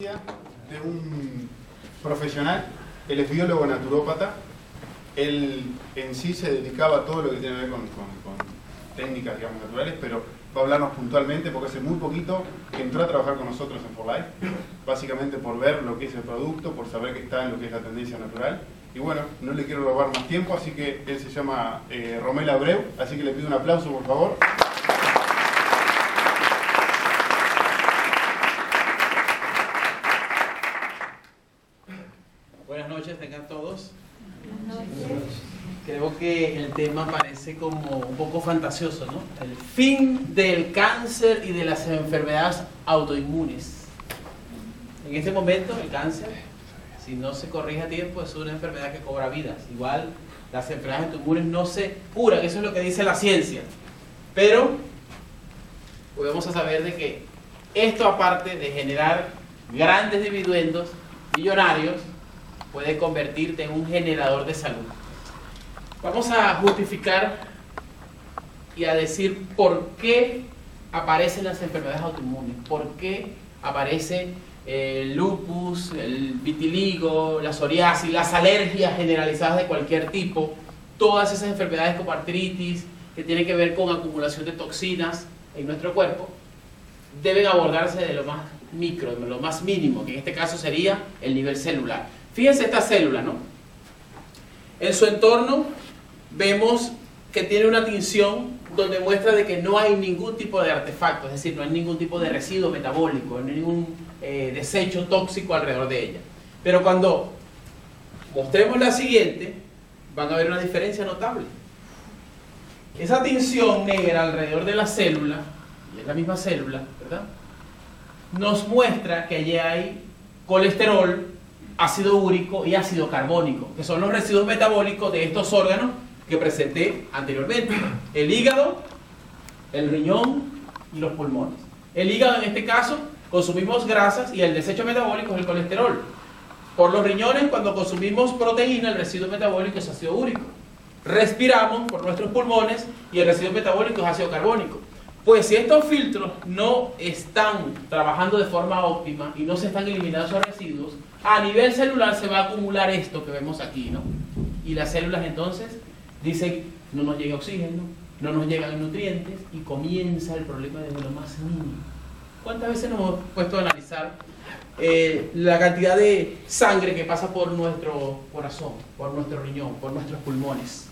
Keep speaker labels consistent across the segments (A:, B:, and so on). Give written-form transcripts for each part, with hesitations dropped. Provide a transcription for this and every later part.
A: De un profesional, él es biólogo naturópata, él en sí se dedicaba a todo lo que tiene que ver con técnicas, digamos, naturales, pero va a hablarnos puntualmente porque hace muy poquito que entró a trabajar con nosotros en For Life, básicamente por ver lo que es el producto, por saber que está en lo que es la tendencia natural. Y bueno, no le quiero robar más tiempo, así que él se llama Romel Abreu, así que le pido un aplauso, por favor.
B: Buenas noches, tengan todos. Buenas noches. Creo que el tema parece como un poco fantasioso, ¿no? El fin del cáncer y de las enfermedades autoinmunes. En este momento el cáncer, si no se corrige a tiempo, es una enfermedad que cobra vidas. Igual las enfermedades autoinmunes no se curan, eso es lo que dice la ciencia. Pero podemos saber de que esto, aparte de generar grandes dividendos millonarios, puede convertirte en un generador de salud. Vamos a justificar y a decir por qué aparecen las enfermedades autoinmunes, por qué aparece el lupus, el vitiligo, la psoriasis, las alergias generalizadas de cualquier tipo, todas esas enfermedades como artritis, que tienen que ver con acumulación de toxinas en nuestro cuerpo, deben abordarse de lo más micro, de lo más mínimo, que en este caso sería el nivel celular. Fíjense esta célula, ¿no? En su entorno vemos que tiene una tinción donde muestra de que no hay ningún tipo de artefacto, es decir, no hay ningún tipo de residuo metabólico, no hay ningún desecho tóxico alrededor de ella. Pero cuando mostremos la siguiente, van a ver una diferencia notable. Esa tinción negra alrededor de la célula, y es la misma célula, ¿verdad?, nos muestra que allí hay colesterol, ácido úrico y ácido carbónico, que son los residuos metabólicos de estos órganos que presenté anteriormente: el hígado, el riñón y los pulmones. El hígado, en este caso, consumimos grasas y el desecho metabólico es el colesterol. Por los riñones, cuando consumimos proteína, el residuo metabólico es ácido úrico. Respiramos por nuestros pulmones y el residuo metabólico es ácido carbónico. Pues si estos filtros no están trabajando de forma óptima y no se están eliminando esos residuos, a nivel celular se va a acumular esto que vemos aquí, ¿no? Y las células entonces dicen: no nos llega oxígeno, no nos llegan nutrientes, y comienza el problema desde lo más mínimo. ¿Cuántas veces nos hemos puesto a analizar la cantidad de sangre que pasa por nuestro corazón, por nuestro riñón, por nuestros pulmones?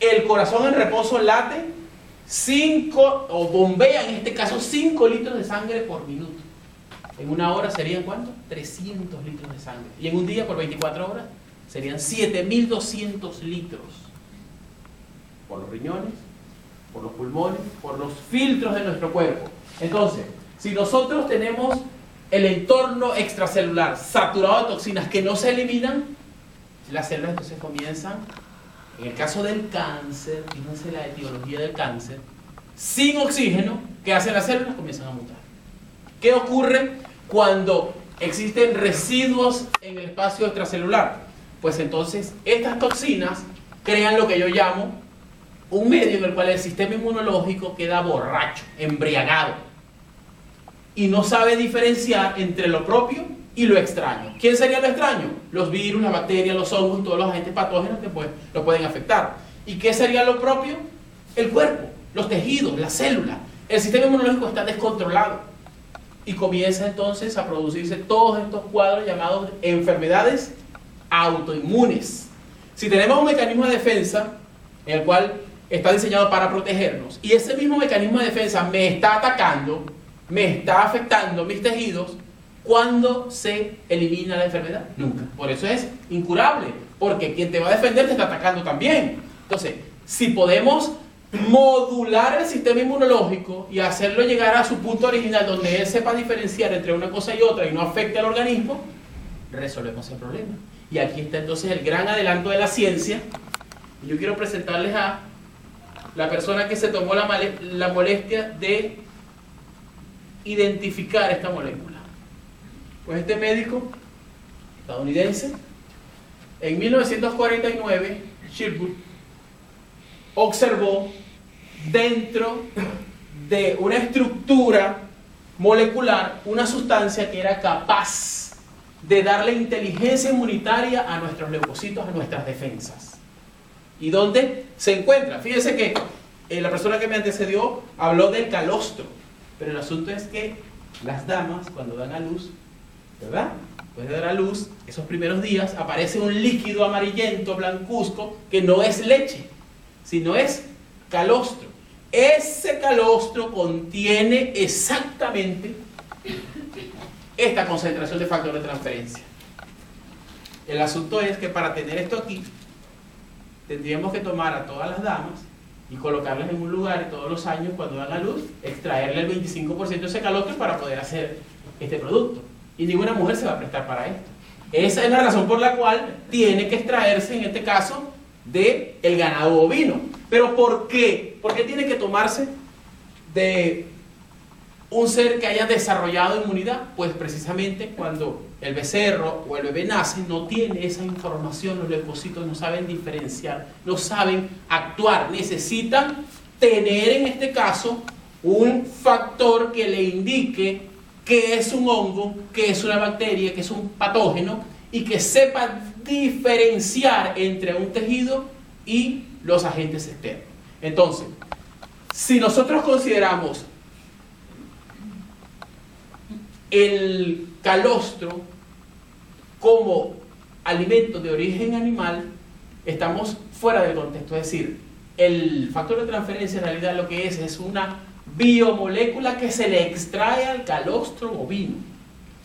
B: El corazón en reposo late 5, o bombea en este caso 5 litros de sangre por minuto. En una hora serían ¿cuánto? 300 litros de sangre. Y en un día, por 24 horas, serían 7.200 litros. Por los riñones, por los pulmones, por los filtros de nuestro cuerpo. Entonces, si nosotros tenemos el entorno extracelular saturado de toxinas que no se eliminan, las células entonces comienzan, en el caso del cáncer, fíjense la etiología del cáncer, sin oxígeno, ¿qué hacen las células? Comienzan a mutar. ¿Qué ocurre cuando existen residuos en el espacio extracelular? Pues entonces estas toxinas crean lo que yo llamo un medio en el cual el sistema inmunológico queda borracho, embriagado, y no sabe diferenciar entre lo propio y lo extraño. ¿Quién sería lo extraño? Los virus, las bacterias, los hongos, todos los agentes patógenos que lo pueden afectar. ¿Y qué sería lo propio? El cuerpo, los tejidos, las células. El sistema inmunológico está descontrolado y comienza entonces a producirse todos estos cuadros llamados enfermedades autoinmunes. Si tenemos un mecanismo de defensa en el cual está diseñado para protegernos, y ese mismo mecanismo de defensa me está atacando, me está afectando mis tejidos, ¿cuándo se elimina la enfermedad? Nunca. Por eso es incurable, porque quien te va a defender te está atacando también. Entonces, si podemos modular el sistema inmunológico y hacerlo llegar a su punto original, donde él sepa diferenciar entre una cosa y otra y no afecte al organismo, resolvemos el problema. Y aquí está entonces el gran adelanto de la ciencia. Y yo quiero presentarles a la persona que se tomó la molestia de identificar esta molécula. Pues este médico estadounidense, en 1949, Sherwood observó dentro de una estructura molecular una sustancia que era capaz de darle inteligencia inmunitaria a nuestros leucocitos, a nuestras defensas. ¿Y dónde se encuentra? Fíjense que la persona que me antecedió habló del calostro, pero el asunto es que las damas, cuando dan a luz, ¿verdad? Después de dar a luz, esos primeros días, aparece un líquido amarillento, blancuzco, que no es leche, sino es calostro. Ese calostro contiene exactamente esta concentración de factor de transferencia. El asunto es que para tener esto aquí, tendríamos que tomar a todas las damas y colocarlas en un lugar y todos los años, cuando dan a luz, extraerle el 25% de ese calostro para poder hacer este producto. Y ninguna mujer se va a prestar para esto. Esa es la razón por la cual tiene que extraerse, en este caso, del ganado bovino. ¿Pero por qué? ¿Por qué tiene que tomarse de un ser que haya desarrollado inmunidad? Pues precisamente cuando el becerro o el bebé nace, no tiene esa información, los leucocitos no saben diferenciar, no saben actuar, necesitan tener en este caso un factor que le indique qué es un hongo, qué es una bacteria, qué es un patógeno, y que sepa diferenciar entre un tejido y los agentes externos. Entonces, si nosotros consideramos el calostro como alimento de origen animal, estamos fuera del contexto. Es decir, el factor de transferencia en realidad lo que es una biomolécula que se le extrae al calostro bovino.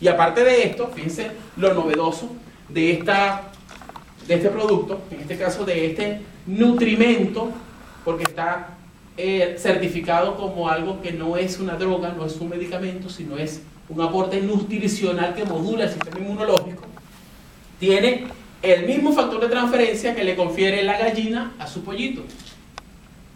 B: Y aparte de esto, fíjense lo novedoso de este producto, en este caso de este nutrimento, porque está certificado como algo que no es una droga, no es un medicamento, sino es un aporte nutricional que modula el sistema inmunológico. Tiene el mismo factor de transferencia que le confiere la gallina a su pollito.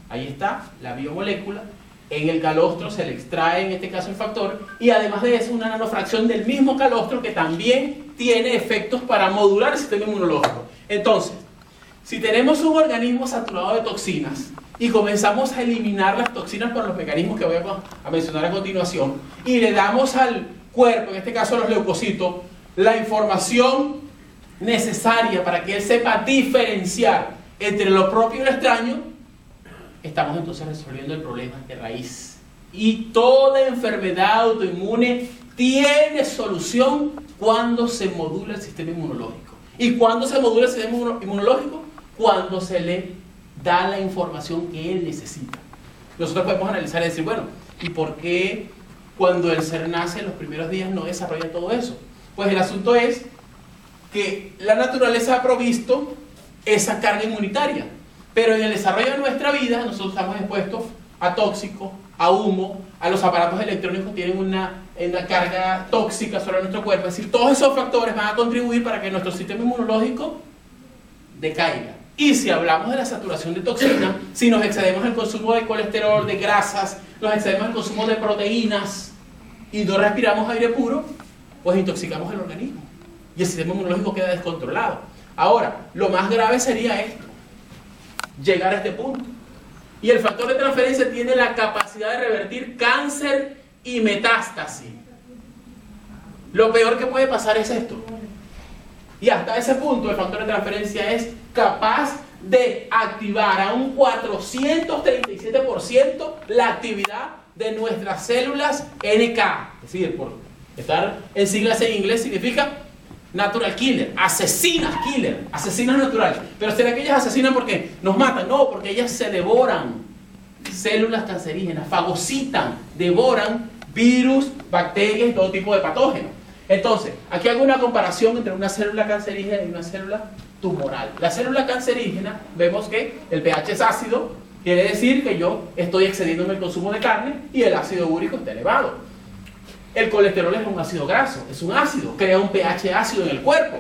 B: Ahí está la biomolécula. En el calostro se le extrae, en este caso, el factor, y además de eso, una nanofracción del mismo calostro que también tiene efectos para modular el sistema inmunológico. Entonces, si tenemos un organismo saturado de toxinas y comenzamos a eliminar las toxinas por los mecanismos que voy a mencionar a continuación, y le damos al cuerpo, en este caso a los leucocitos, la información necesaria para que él sepa diferenciar entre lo propio y lo extraño, estamos entonces resolviendo el problema de raíz. Y toda enfermedad autoinmune tiene solución cuando se modula el sistema inmunológico. ¿Y cuándo se modula el sistema inmunológico? Cuando se le da la información que él necesita. Nosotros podemos analizar y decir, bueno, ¿y por qué cuando el ser nace en los primeros días no desarrolla todo eso? Pues el asunto es que la naturaleza ha provisto esa carga inmunitaria. Pero en el desarrollo de nuestra vida, nosotros estamos expuestos a tóxicos, a humo, a los aparatos electrónicos que tienen una carga tóxica sobre nuestro cuerpo. Es decir, todos esos factores van a contribuir para que nuestro sistema inmunológico decaiga. Y si hablamos de la saturación de toxinas, si nos excedemos en el consumo de colesterol, de grasas, nos excedemos en el consumo de proteínas y no respiramos aire puro, pues intoxicamos el organismo. Y el sistema inmunológico queda descontrolado. Ahora, lo más grave sería esto: llegar a este punto. Y el factor de transferencia tiene la capacidad de revertir cáncer y metástasis. Lo peor que puede pasar es esto. Y hasta ese punto el factor de transferencia es capaz de activar a un 437% la actividad de nuestras células NK. Es decir, por estar en siglas en inglés significa natural killer, asesinas naturales. Pero ¿será que ellas asesinan porque nos matan? No, porque ellas se devoran células cancerígenas, fagocitan, devoran virus, bacterias y todo tipo de patógenos. Entonces, aquí hago una comparación entre una célula cancerígena y una célula tumoral. La célula cancerígena, vemos que el pH es ácido, quiere decir que yo estoy excediendo en el consumo de carne y el ácido úrico está elevado. El colesterol es un ácido graso, es un ácido, crea un pH ácido en el cuerpo.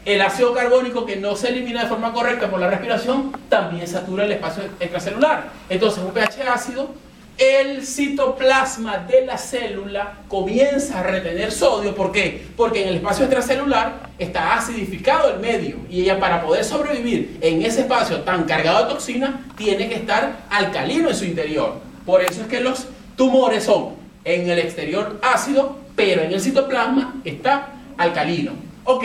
B: El ácido carbónico, que no se elimina de forma correcta por la respiración, también satura el espacio extracelular. Entonces, un pH ácido, el citoplasma de la célula comienza a retener sodio. ¿Por qué? Porque en el espacio extracelular está acidificado el medio, y ella, para poder sobrevivir en ese espacio tan cargado de toxinas, tiene que estar alcalino en su interior. Por eso es que los tumores son en el exterior ácido, pero en el citoplasma está alcalino. Ok,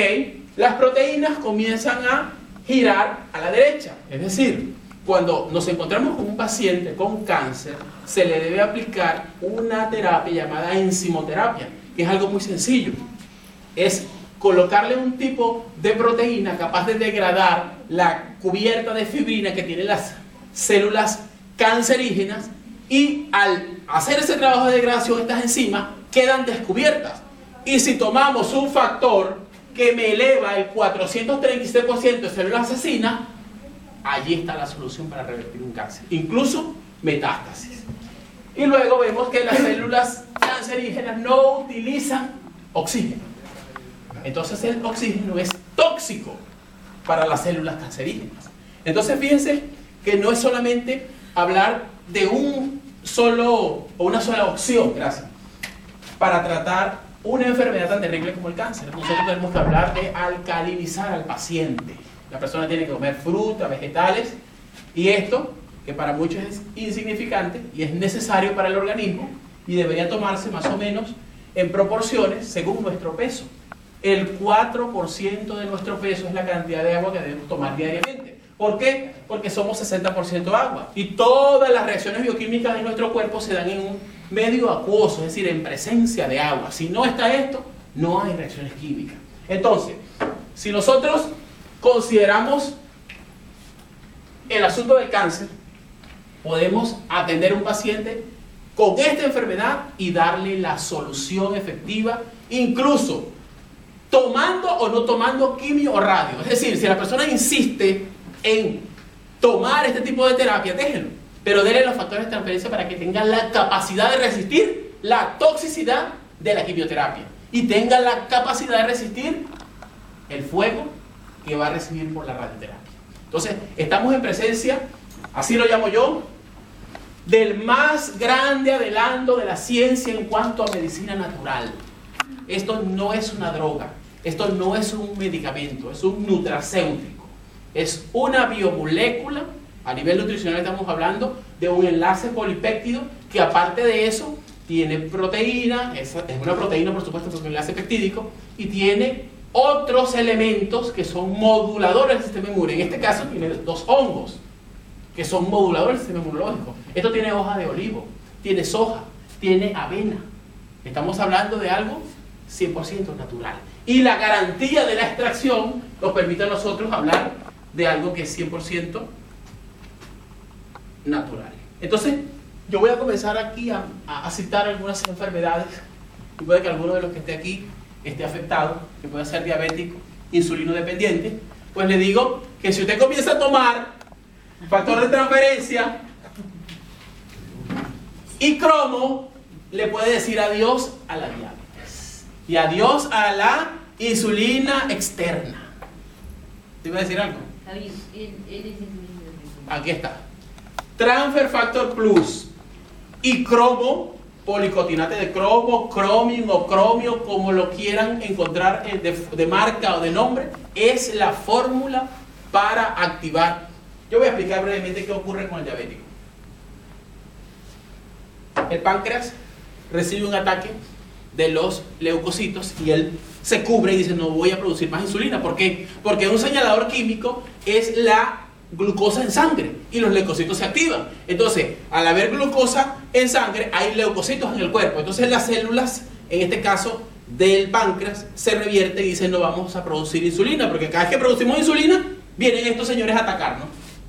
B: las proteínas comienzan a girar a la derecha, es decir, cuando nos encontramos con un paciente con cáncer, se le debe aplicar una terapia llamada enzimoterapia, que es algo muy sencillo. Es colocarle un tipo de proteína capaz de degradar la cubierta de fibrina que tienen las células cancerígenas, y al hacer ese trabajo de degradación, estas enzimas quedan descubiertas. Y si tomamos un factor que me eleva el 436% de células asesinas, allí está la solución para revertir un cáncer, incluso metástasis. Y luego vemos que las células cancerígenas no utilizan oxígeno. Entonces el oxígeno es tóxico para las células cancerígenas. Entonces fíjense que no es solamente hablar de una sola opción, gracias, para tratar una enfermedad tan terrible como el cáncer. Nosotros tenemos que hablar de alcalinizar al paciente. La persona tiene que comer fruta, vegetales, y esto, que para muchos es insignificante y es necesario para el organismo, y debería tomarse más o menos en proporciones según nuestro peso. El 4% de nuestro peso es la cantidad de agua que debemos tomar diariamente. ¿Por qué? Porque somos 60% agua, y todas las reacciones bioquímicas de nuestro cuerpo se dan en un medio acuoso, es decir, en presencia de agua. Si no está esto, no hay reacciones químicas. Entonces, si nosotros consideramos el asunto del cáncer, podemos atender a un paciente con esta enfermedad y darle la solución efectiva, incluso tomando o no tomando quimio o radio. Es decir, si la persona insiste en tomar este tipo de terapia, déjenlo, pero denle los factores de transferencia para que tenga la capacidad de resistir la toxicidad de la quimioterapia y tenga la capacidad de resistir el fuego que va a recibir por la radioterapia. Entonces, estamos en presencia, así lo llamo yo, del más grande adelanto de la ciencia en cuanto a medicina natural. Esto no es una droga, esto no es un medicamento, es un nutracéutico, es una biomolécula. A nivel nutricional estamos hablando de un enlace polipéptido que, aparte de eso, tiene proteína, es una proteína por supuesto, es un enlace peptídico, y tiene otros elementos que son moduladores del sistema inmune. En este caso tiene dos hongos que son moduladores del sistema inmunológico. Esto tiene hoja de olivo, tiene soja, tiene avena. Estamos hablando de algo 100% natural. Y la garantía de la extracción nos permite a nosotros hablar de algo que es 100% natural. Entonces, yo voy a comenzar aquí a citar algunas enfermedades, y puede que alguno de los que esté aquí esté afectado, que pueda ser diabético, insulino dependiente. Pues le digo que si usted comienza a tomar factor de transferencia y cromo, le puede decir adiós a la diabetes y adiós a la insulina externa. ¿Te iba a decir algo? Aquí está. Transfer Factor Plus y cromo, policotinate de cromo, cromium o cromio, como lo quieran encontrar de marca o de nombre, es la fórmula para activar. Yo voy a explicar brevemente qué ocurre con el diabético. El páncreas recibe un ataque de los leucocitos y él se cubre y dice: no voy a producir más insulina. ¿Por qué? Porque un señalador químico es la glucosa en sangre y los leucocitos se activan. Entonces, al haber glucosa en sangre, hay leucocitos en el cuerpo. Entonces las células, en este caso del páncreas, se revierten y dicen: no vamos a producir insulina, porque cada vez que producimos insulina, vienen estos señores a atacarnos.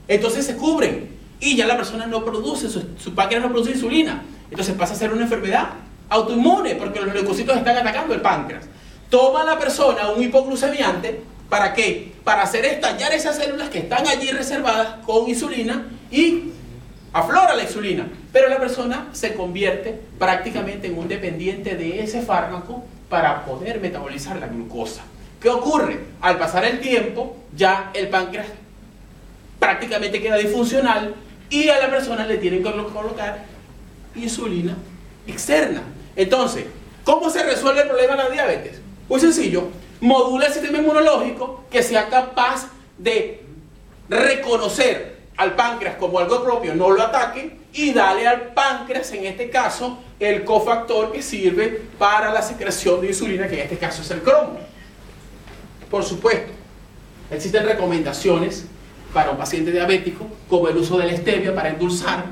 B: Entonces se cubren y ya la persona no produce, su páncreas no produce insulina. Entonces pasa a ser una enfermedad autoinmune, porque los leucocitos están atacando el páncreas. Toma la persona un hipoglucemiante. ¿Para qué? Para hacer estallar esas células que están allí reservadas con insulina y aflora la insulina. Pero la persona se convierte prácticamente en un dependiente de ese fármaco para poder metabolizar la glucosa. ¿Qué ocurre? Al pasar el tiempo, ya el páncreas prácticamente queda disfuncional y a la persona le tienen que colocar insulina externa. Entonces, ¿cómo se resuelve el problema de la diabetes? Muy sencillo. Modula el sistema inmunológico que sea capaz de reconocer al páncreas como algo propio, no lo ataque, y dale al páncreas, en este caso, el cofactor que sirve para la secreción de insulina, que en este caso es el cromo. Por supuesto, existen recomendaciones para un paciente diabético, como el uso de la stevia para endulzar,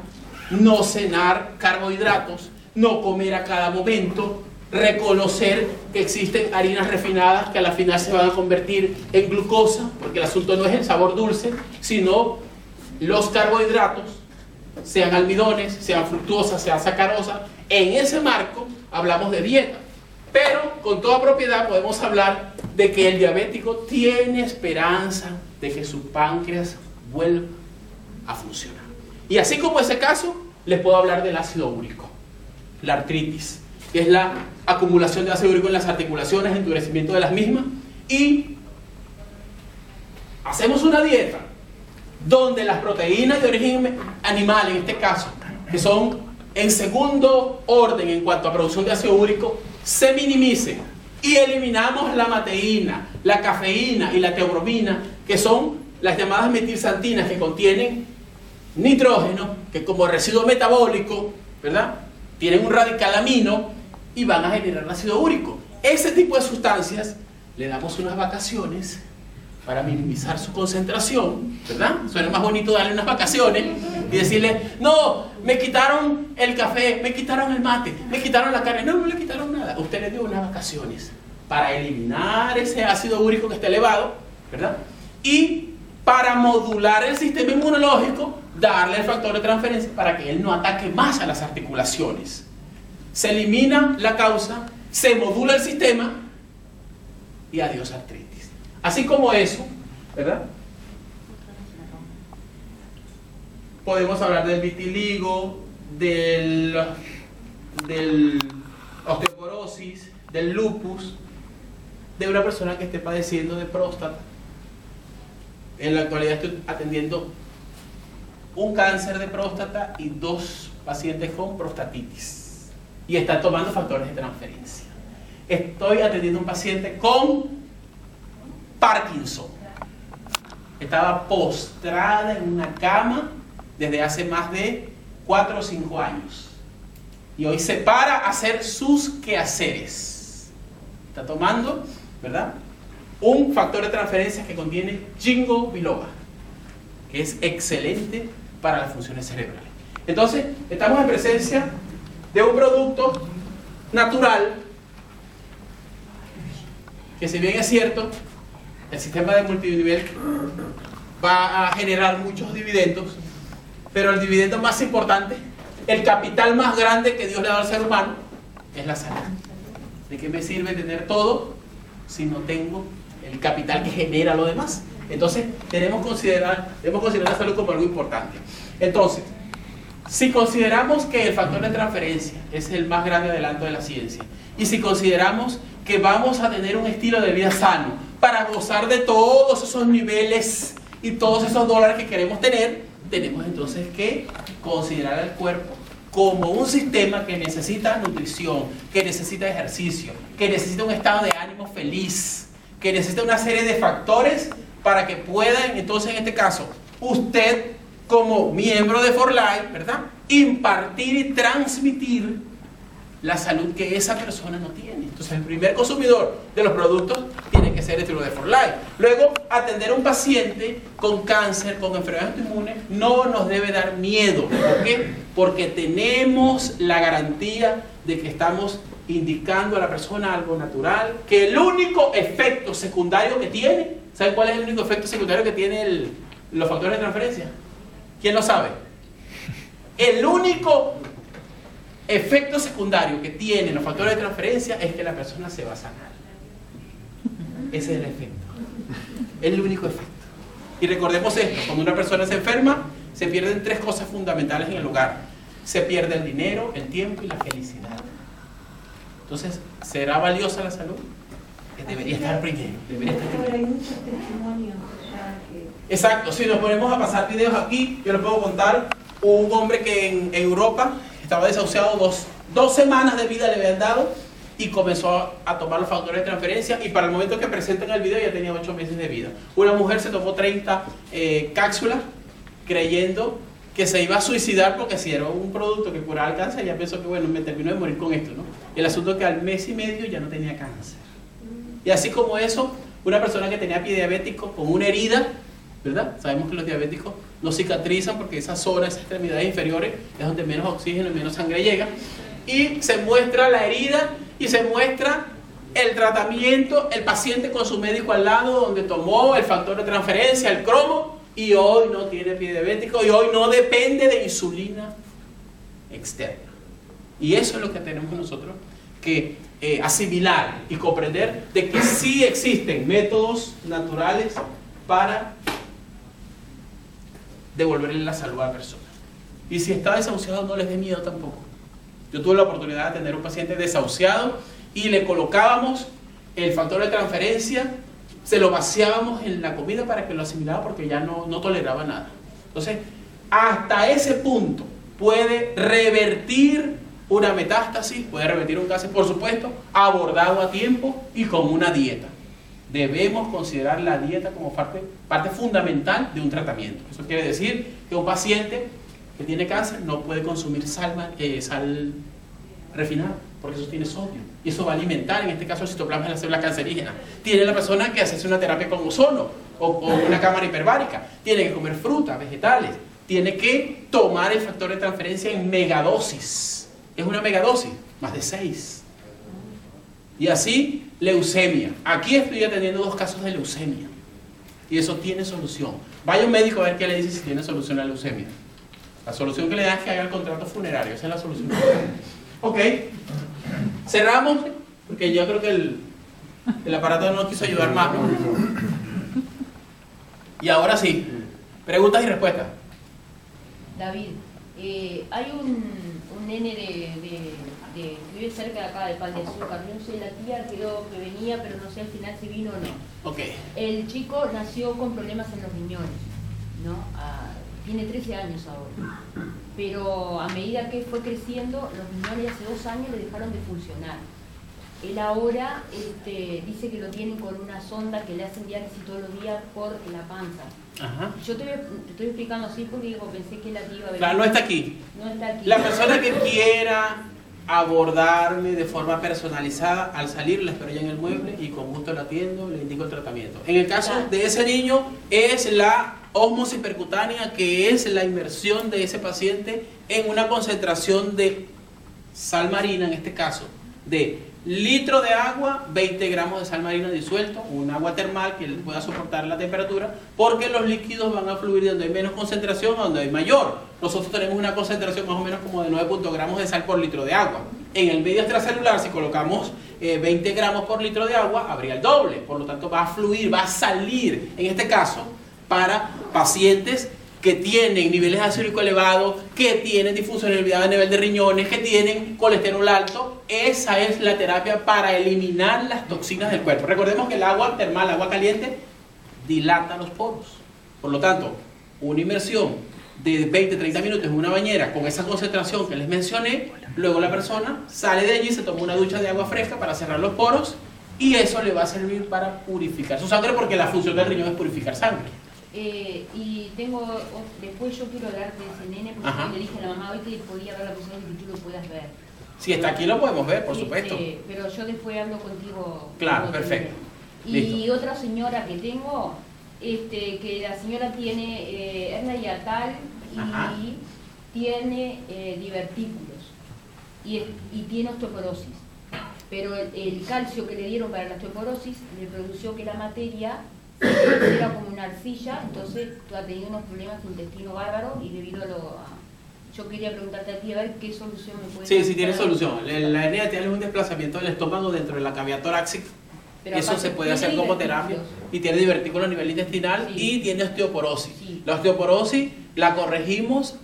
B: no cenar carbohidratos, no comer a cada momento, reconocer que existen harinas refinadas que a la final se van a convertir en glucosa, porque el asunto no es el sabor dulce, sino los carbohidratos, sean almidones, sean fructuosas, sean sacarosas. En ese marco hablamos de dieta, pero con toda propiedad podemos hablar de que el diabético tiene esperanza de que su páncreas vuelva a funcionar. Y así como ese caso, les puedo hablar del ácido úrico, la artritis, que es la acumulación de ácido úrico en las articulaciones, endurecimiento de las mismas, y hacemos una dieta donde las proteínas de origen animal, en este caso, que son en segundo orden en cuanto a producción de ácido úrico, se minimicen y eliminamos la mateína, la cafeína y la teobromina, que son las llamadas metilsantinas que contienen nitrógeno, que como residuo metabólico, ¿verdad?, tienen un radical amino y van a generar ácido úrico. Ese tipo de sustancias le damos unas vacaciones para minimizar su concentración, ¿verdad? Suena más bonito darle unas vacaciones y decirle, no, me quitaron el café, me quitaron el mate, me quitaron la carne. No, no le quitaron nada. Usted le dio unas vacaciones para eliminar ese ácido úrico que está elevado, ¿verdad? Y para modular el sistema inmunológico, darle el factor de transferencia para que él no ataque más a las articulaciones. Se elimina la causa, se modula el sistema y adiós artritis. Así como eso, ¿verdad?, podemos hablar del vitiligo, del osteoporosis, del lupus, de una persona que esté padeciendo de próstata. En la actualidad estoy atendiendo un cáncer de próstata y 2 pacientes con prostatitis y están tomando factores de transferencia. Estoy atendiendo un paciente con Parkinson. Estaba postrada en una cama desde hace más de 4 o 5 años y hoy se para a hacer sus quehaceres. Está tomando, ¿verdad?, un factor de transferencia que contiene ginkgo biloba, que es excelente para las funciones cerebrales. Entonces, estamos en presencia de un producto natural que, si bien es cierto, el sistema de multinivel va a generar muchos dividendos, pero el dividendo más importante, el capital más grande que Dios le da al ser humano, es la salud. ¿De qué me sirve tener todo si no tengo el capital que genera lo demás? Entonces, debemos considerar la salud como algo importante. Entonces, si consideramos que el factor de transferencia es el más grande adelanto de la ciencia, y si consideramos que vamos a tener un estilo de vida sano para gozar de todos esos niveles y todos esos dólares que queremos tener, tenemos entonces que considerar al cuerpo como un sistema que necesita nutrición, que necesita ejercicio, que necesita un estado de ánimo feliz, que necesita una serie de factores para que puedan, entonces en este caso, usted como miembro de For Life, ¿verdad?, impartir y transmitir la salud que esa persona no tiene. Entonces el primer consumidor de los productos tiene que ser el estilo de For Life. Luego, atender a un paciente con cáncer, con enfermedades autoinmunes, no nos debe dar miedo. ¿Por qué? Porque tenemos la garantía de que estamos indicando a la persona algo natural, que el único efecto secundario que tiene, ¿saben cuál es el único efecto secundario que tiene los factores de transferencia? ¿Quién lo sabe? El único efecto secundario que tienen los factores de transferencia es que la persona se va a sanar. Ese es el efecto, es el único efecto. Y recordemos esto: cuando una persona se enferma, se pierden 3 cosas fundamentales en el hogar: se pierde el dinero, el tiempo y la felicidad. Entonces, ¿será valiosa la salud? Debería estar primero.
C: Pero hay muchos testimonios ya que...
B: Exacto, si nos ponemos a pasar videos aquí, yo les puedo contar un hombre que en Europa estaba desahuciado, 2 semanas de vida le habían dado, y comenzó a tomar los factores de transferencia, y para el momento que presentan el video ya tenía 8 meses de vida. Una mujer se tomó 30 cápsulas creyendo que se iba a suicidar porque si era un producto que curaba el cáncer, ya pensó que bueno, me termino de morir con esto, ¿no? Y el asunto es que al mes y medio ya no tenía cáncer. Y así como eso, una persona que tenía pie diabético con una herida, ¿verdad? Sabemos que los diabéticos no cicatrizan porque esa zona, esas extremidades inferiores, es donde menos oxígeno y menos sangre llega. Y se muestra la herida y se muestra el tratamiento, el paciente con su médico al lado, donde tomó el factor de transferencia, el cromo, y hoy no tiene pie diabético y hoy no depende de insulina externa. Y eso es lo que tenemos nosotros que asimilar y comprender, de que sí existen métodos naturales para devolverle la salud a la persona. Y si está desahuciado, no les dé miedo tampoco. Yo tuve la oportunidad de tener un paciente desahuciado y le colocábamos el factor de transferencia, se lo vaciábamos en la comida para que lo asimilara porque ya no toleraba nada. Entonces, hasta ese punto puede revertir una metástasis, puede revertir un cáncer, por supuesto, abordado a tiempo y con una dieta. Debemos considerar la dieta como parte fundamental de un tratamiento. Eso quiere decir que un paciente que tiene cáncer no puede consumir sal refinada, porque eso tiene sodio. Y eso va a alimentar, en este caso, el citoplasma de las células cancerígenas. Tiene la persona que hace una terapia con ozono o una cámara hiperbárica. Tiene que comer frutas, vegetales. Tiene que tomar el factor de transferencia en megadosis. Es una megadosis, más de 6. Y así, leucemia. Aquí estoy atendiendo 2 casos de leucemia. Y eso tiene solución. Vaya un médico a ver qué le dice si tiene solución a la leucemia. La solución que le da es que haga el contrato funerario. Esa es la solución. Ok. Cerramos, porque yo creo que el aparato no nos quiso ayudar más, ¿no? Y ahora sí, preguntas y respuestas.
D: David, hay un nene que vive cerca de acá, de Pan de Azúcar. Yo no sé, la tía quedó que venía, pero no sé al final si vino o no.
B: Ok.
D: El chico nació con problemas en los riñones, ¿no? Tiene 13 años ahora. Pero a medida que fue creciendo, los riñones hace 2 años le dejaron de funcionar. Él ahora dice que lo tienen con una sonda que le hacen diálisis todos los días por la panza.
B: Ajá.
D: Yo te estoy explicando así porque digo, pensé que la tía iba a venir.
B: Claro, no está aquí.
D: No está aquí.
B: La persona que quiera abordarme de forma personalizada, al salir la espero ya en el mueble y con gusto la atiendo, le indico el tratamiento. En el caso de ese niño es la ósmosis percutánea, que es la inmersión de ese paciente en una concentración de sal marina, en este caso, de litro de agua, 20 gramos de sal marina disuelto, un agua termal que pueda soportar la temperatura, porque los líquidos van a fluir de donde hay menos concentración a donde hay mayor. Nosotros tenemos una concentración más o menos como de 9 gramos de sal por litro de agua. En el medio extracelular, si colocamos 20 gramos por litro de agua, habría el doble. Por lo tanto, va a fluir, va a salir, en este caso, para pacientes que tienen niveles de ácido úrico elevados, que tienen disfuncionalidad a nivel de riñones, que tienen colesterol alto. Esa es la terapia para eliminar las toxinas del cuerpo. Recordemos que el agua termal, agua caliente, dilata los poros. Por lo tanto, una inmersión de 20-30 minutos en una bañera con esa concentración que les mencioné, luego la persona sale de allí, se toma una ducha de agua fresca para cerrar los poros y eso le va a servir para purificar su sangre, porque la función del riñón es purificar sangre.
D: Y después yo quiero hablar de ese nene, porque yo le dije a la mamá hoy que podía ver la posibilidad de que tú lo puedas ver.
B: Si está aquí lo podemos ver, por supuesto.
D: Pero yo después hablo contigo.
B: Claro, perfecto.
D: Y
B: Listo.
D: otra señora que tengo, que la señora tiene hernia hiatal y tiene divertículos y tiene osteoporosis. Pero el calcio que le dieron para la osteoporosis le produjo que la materia era como una arcilla, entonces tú has tenido unos problemas de intestino bárbaro y debido a yo quería preguntarte a ti a ver qué solución me puedes dar.
B: Sí, tiene solución. La hernia hiatal es un desplazamiento del estómago dentro de la cavidad torácica.
D: Pero
B: eso se puede hacer como terapia. Y tiene divertículos a nivel intestinal y tiene osteoporosis. Sí. La osteoporosis la corregimos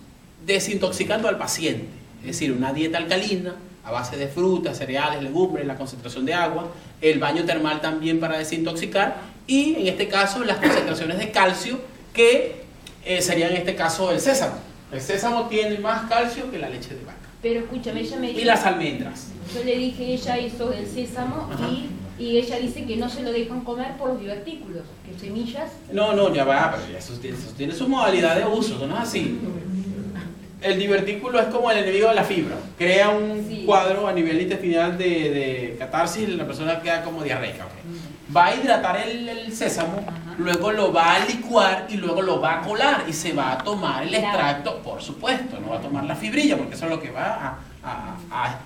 B: desintoxicando al paciente. Es decir, una dieta alcalina a base de frutas, cereales, legumbres, la concentración de agua, el baño termal también para desintoxicar y en este caso las concentraciones de calcio que sería en este caso el sésamo. El sésamo tiene más calcio que la leche de vaca.
D: Pero escúchame, ella me dijo...
B: Y las almendras.
D: Yo le dije, ella hizo el sésamo y Y ella dice que no se lo dejan comer por los divertículos, que semillas...
B: No, ya va, pero eso tiene su modalidad de uso, ¿no es así? El divertículo es como el enemigo de la fibra. Crea un cuadro a nivel intestinal de catarsis y la persona queda como diarreica. ¿Okay? Va a hidratar el sésamo, luego lo va a licuar y luego lo va a colar y se va a tomar el extracto, por supuesto, no va a tomar la fibrilla porque eso es lo que va a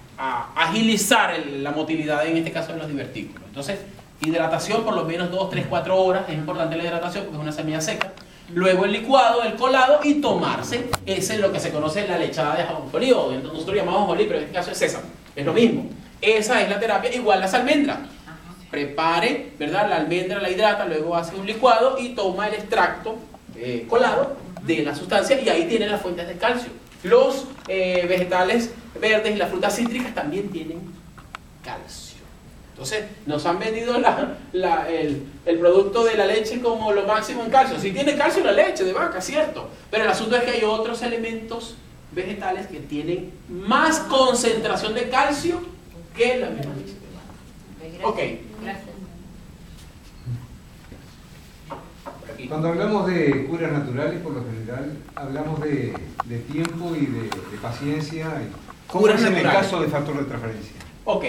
B: agilizar la motilidad, en este caso de los divertículos. Entonces, hidratación por lo menos 2, 3, 4 horas, es importante la hidratación porque es una semilla seca. Luego el licuado, el colado y tomarse, ese es lo que se conoce la lechada de ajonjolí, o nosotros llamamos ajonjolí, pero en este caso es sésamo, es lo mismo. Esa es la terapia, igual las almendras. Prepare, ¿verdad? La almendra la hidrata, luego hace un licuado y toma el extracto colado de la sustancia y ahí tiene las fuentes de calcio. Los vegetales verdes y las frutas cítricas también tienen calcio. Entonces, nos han vendido el producto de la leche como lo máximo en calcio. Sí tiene calcio la leche de vaca, cierto. Pero el asunto es que hay otros elementos vegetales que tienen más concentración de calcio que la misma leche de vaca. Ok.
D: Gracias.
E: Cuando hablamos de curas naturales, por lo general, hablamos de tiempo y de paciencia. ¿Cómo es en el caso de factor de transferencia?
B: Ok.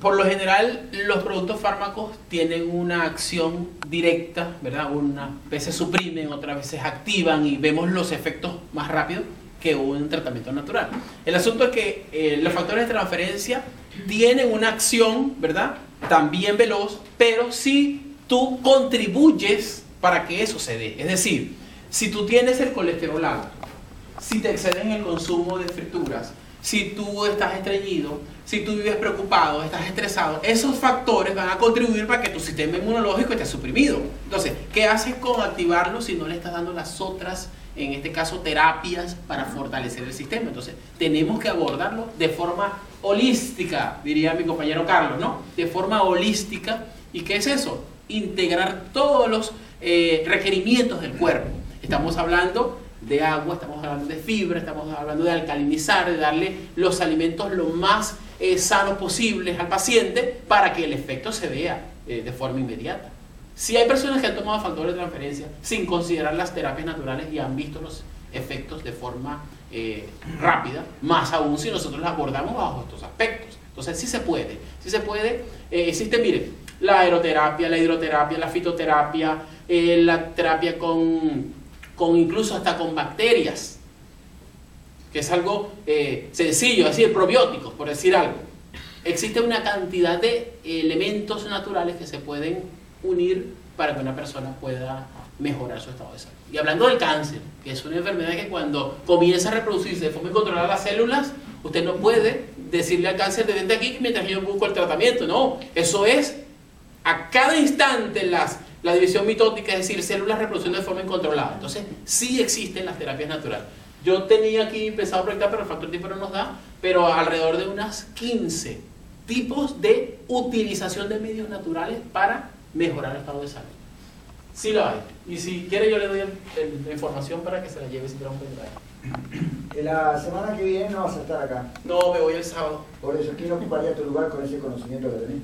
B: Por lo general, los productos fármacos tienen una acción directa, ¿verdad? Unas veces suprimen, otras veces activan y vemos los efectos más rápido que un tratamiento natural. El asunto es que los factores de transferencia tienen una acción, ¿verdad? También veloz, pero si tú contribuyes para que eso se dé. Es decir, si tú tienes el colesterol alto, si te excedes en el consumo de frituras, si tú estás estreñido, si tú vives preocupado, estás estresado, esos factores van a contribuir para que tu sistema inmunológico esté suprimido. Entonces, ¿qué haces con activarlo si no le estás dando las otras, en este caso, terapias para fortalecer el sistema? Entonces, tenemos que abordarlo de forma holística, diría mi compañero Carlos, ¿no? De forma holística. ¿Y qué es eso? Integrar todos los requerimientos del cuerpo. Estamos hablando de agua, estamos hablando de fibra, estamos hablando de alcalinizar, de darle los alimentos lo más sanos posibles al paciente para que el efecto se vea de forma inmediata. Si hay personas que han tomado factores de transferencia sin considerar las terapias naturales y han visto los efectos de forma rápida, más aún si nosotros las abordamos bajo estos aspectos. Entonces sí se puede, existe, mire, la aeroterapia, la hidroterapia, la fitoterapia, la terapia con incluso hasta con bacterias, que es algo sencillo, es decir, probióticos, por decir algo. Existe una cantidad de elementos naturales que se pueden unir para que una persona pueda mejorar su estado de salud. Y hablando del cáncer, que es una enfermedad que cuando comienza a reproducirse de forma incontrolada las células, usted no puede decirle al cáncer de vente aquí mientras yo busco el tratamiento. No, eso es a cada instante la división mitótica, es decir, células reproduciendo de forma incontrolada. Entonces, sí existen las terapias naturales. Yo tenía aquí pensado proyectar, pero el factor tiempo no nos da, pero alrededor de unas 15 tipos de utilización de medios naturales para mejorar el estado de salud. Sí lo hay. Y si quiere yo le doy la información para que se la lleve si trae un pendrive.
F: La semana que viene no vas a estar acá.
B: No, me voy el sábado.
F: Por eso, ¿quién ocuparía tu lugar con ese conocimiento que tenés?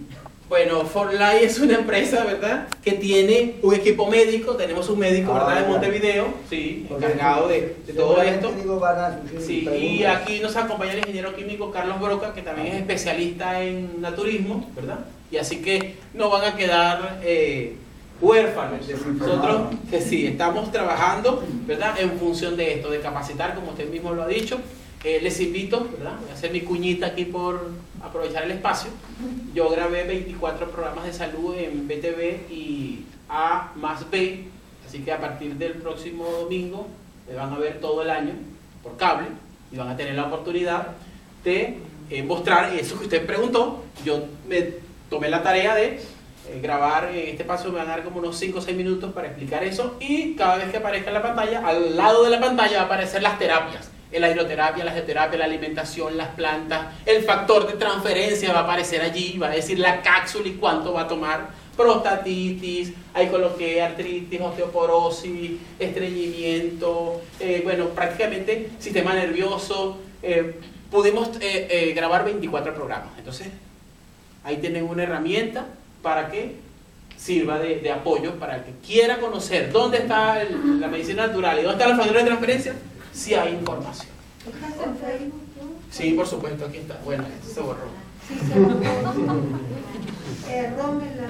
B: Bueno, ForLife es una empresa, ¿verdad?, que tiene un equipo médico, tenemos un médico, ¿verdad?, de Montevideo, sí, encargado de todo esto. Sí, y aquí nos acompaña el ingeniero químico Carlos Broca, que también es especialista en naturismo, ¿verdad? Y así que no van a quedar huérfanos. Nosotros, que sí, estamos trabajando, ¿verdad?, en función de esto, de capacitar, como usted mismo lo ha dicho. Les invito, ¿verdad? Voy a hacer mi cuñita aquí por aprovechar el espacio. Yo grabé 24 programas de salud en BTV y A+B, así que a partir del próximo domingo me van a ver todo el año por cable y van a tener la oportunidad de mostrar eso que usted preguntó. Yo me tomé la tarea de grabar, en este paso me van a dar como unos 5 o 6 minutos para explicar eso, y cada vez que aparezca en la pantalla, al lado de la pantalla va a aparecer las terapias. La hidroterapia, la geoterapia, la alimentación, las plantas, el factor de transferencia va a aparecer allí, va a decir la cápsula y cuánto va a tomar, prostatitis, ahí coloqué artritis, osteoporosis, estreñimiento, bueno, prácticamente sistema nervioso. Pudimos grabar 24 programas, entonces ahí tienen una herramienta para que sirva de apoyo para el que quiera conocer dónde está la medicina natural y dónde están los factores de transferencia, si hay información.
C: ¿Estás en Facebook tú?
B: Sí, por supuesto, aquí está. Bueno, se borró.
C: Sí, se borró.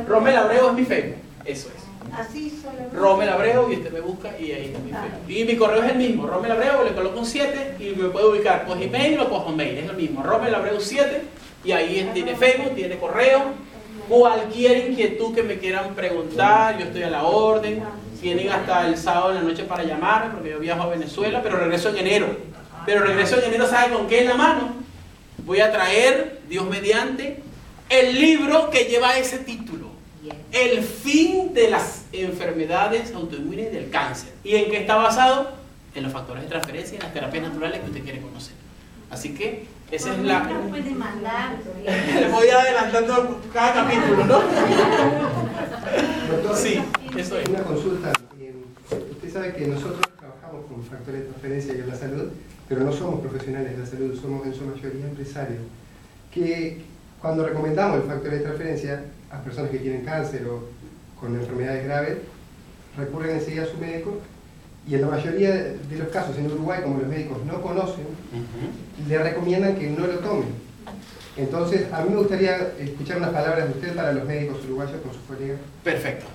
B: Rommel Abreu es mi Facebook, eso es.
C: Así solamente.
B: Rommel Abreu, y usted me busca y ahí está mi Facebook. Y mi correo es el mismo, Rommel Abreu, le coloco un 7 y me puede ubicar por email o por hotmail, es lo mismo, Rommel Abreu 7, y ahí tiene Facebook, tiene correo. Cualquier inquietud que me quieran preguntar, yo estoy a la orden. Tienen hasta el sábado en la noche para llamarme, porque yo viajo a Venezuela, pero regreso en enero. Pero regreso en enero, ¿sabe con qué en la mano? Voy a traer, Dios mediante, el libro que lleva ese título. El fin de las enfermedades autoinmunes y del cáncer. ¿Y en qué está basado? En los factores de transferencia y en las terapias naturales que usted quiere conocer. Así que esa es la...
C: puede mandar.
B: Le voy adelantando cada capítulo, ¿no?
G: Doctor,
B: Sí, eso es.
G: una consulta. Usted sabe que nosotros trabajamos con factores de transferencia y en la salud, pero no somos profesionales de la salud, somos en su mayoría empresarios. Que cuando recomendamos el factor de transferencia a personas que tienen cáncer o con enfermedades graves, recurren enseguida a su médico. Y en la mayoría de los casos en Uruguay, como los médicos no conocen, le recomiendan que no lo tomen. Entonces, a mí me gustaría escuchar unas palabras de usted para los médicos uruguayos con sus colegas.
B: Perfecto.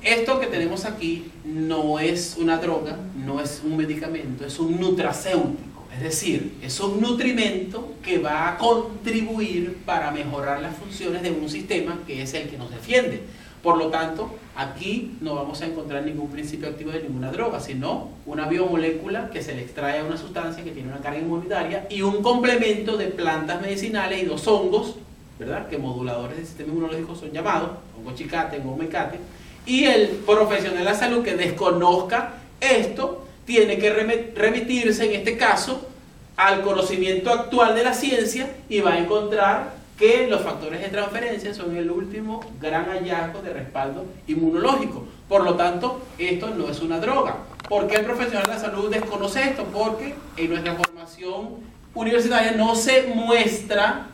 B: Esto que tenemos aquí no es una droga, no es un medicamento, es un nutracéutico. Es decir, es un nutrimento que va a contribuir para mejorar las funciones de un sistema que es el que nos defiende. Por lo tanto, aquí no vamos a encontrar ningún principio activo de ninguna droga, sino una biomolécula que se le extrae a una sustancia que tiene una carga inmunitaria y un complemento de plantas medicinales y 2 hongos, ¿verdad?, que moduladores del sistema inmunológico son llamados, hongo chicate, hongo mecate, y el profesional de la salud que desconozca esto tiene que remitirse en este caso al conocimiento actual de la ciencia y va a encontrar que los factores de transferencia son el último gran hallazgo de respaldo inmunológico. Por lo tanto, esto no es una droga. ¿Por qué el profesional de la salud desconoce esto? Porque en nuestra formación universitaria no se muestra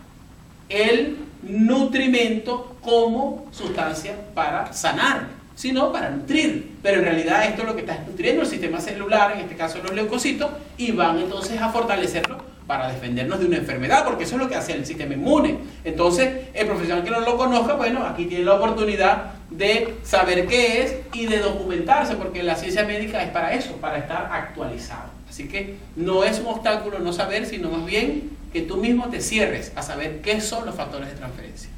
B: el nutrimento como sustancia para sanar, sino para nutrir. Pero en realidad esto es lo que está nutriendo el sistema celular, en este caso los leucocitos, y van entonces a fortalecerlo para defendernos de una enfermedad, porque eso es lo que hace el sistema inmune. Entonces, el profesional que no lo conozca, bueno, aquí tiene la oportunidad de saber qué es y de documentarse, porque la ciencia médica es para eso, para estar actualizado. Así que no es un obstáculo no saber, sino más bien que tú mismo te cierres a saber qué son los factores de transferencia.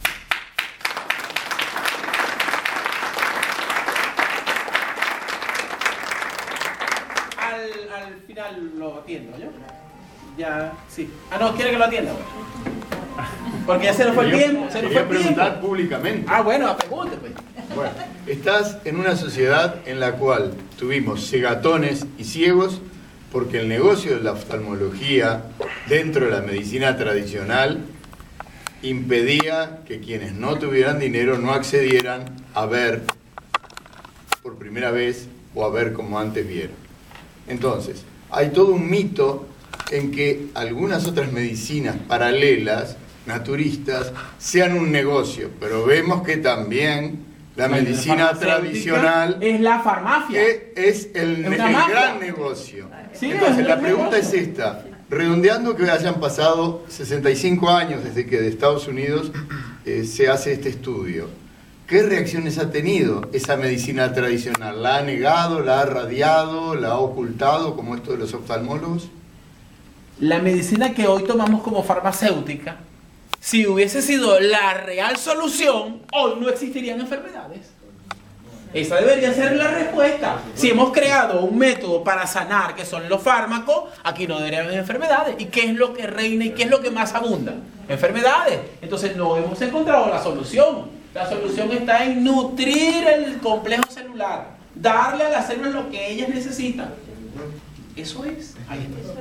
B: Al final lo atiendo, ¿yo? Ya, sí. Ah, no, quiere que lo atienda. Porque ya se nos fue el tiempo. Se nos fue el
A: preguntar
B: tiempo
A: públicamente.
B: Ah, bueno, pregunte, pues.
A: Bueno, estás en una sociedad en la cual tuvimos cegatones y ciegos porque el negocio de la oftalmología dentro de la medicina tradicional impedía que quienes no tuvieran dinero no accedieran a ver por primera vez o a ver como antes vieron. Entonces, hay todo un mito en que algunas otras medicinas paralelas, naturistas, sean un negocio, pero vemos que también la medicina tradicional
B: es la farmacia,
A: es el gran negocio.
B: Sí,
A: entonces la pregunta es esta, redondeando que hayan pasado 65 años desde que de Estados Unidos se hace este estudio, ¿qué reacciones ha tenido esa medicina tradicional? ¿La ha negado, la ha radiado, la ha ocultado, como esto de los oftalmólogos?
B: La medicina que hoy tomamos como farmacéutica, si hubiese sido la real solución, hoy no existirían enfermedades. Esa debería ser la respuesta. Si hemos creado un método para sanar, que son los fármacos, aquí no deberían haber enfermedades. ¿Y qué es lo que reina y qué es lo que más abunda? Enfermedades. Entonces no hemos encontrado la solución. La solución está en nutrir el complejo celular, darle a las células lo que ellas necesitan. Eso es. Ahí está.